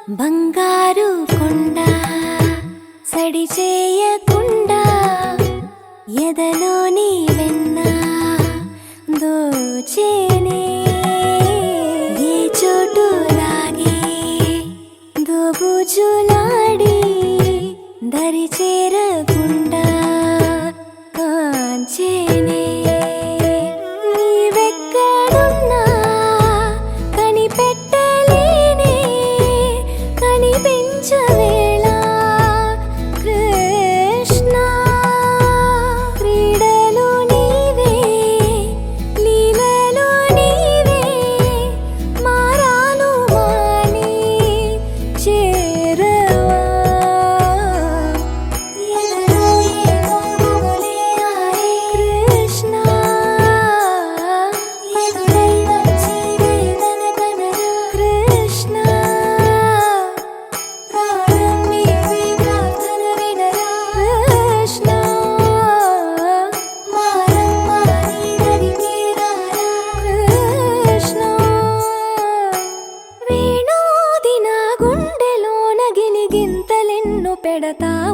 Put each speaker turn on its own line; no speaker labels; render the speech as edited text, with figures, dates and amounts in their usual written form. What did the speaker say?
బంగారు కొండ సడి చేయకుండా ఎదలోని వెన్న దోచేనే ఏ చోటు లాగే దోబుచులాడి దరి చేరకుండా కాంచేనే నీవెక్కడున్నా కనిపెట్టలేనే కనిపించవేళ కృష్ణ క్రీడలు నీవే లీలలు నీవే మారాను మాని చేరవా ఎదలో ఏదో గుబులే ఆయే కృష్ణ ఎదురై వచ్చి వేదన కనరా కృష్ణ ప్రాణం నీవే ప్రార్థన వినరా కృష్ణ మారమ్మా నీ దరికి రారా కృష్ణ వేణోది నా గుండెలోన గిలిగింతలెన్నో పెడతావు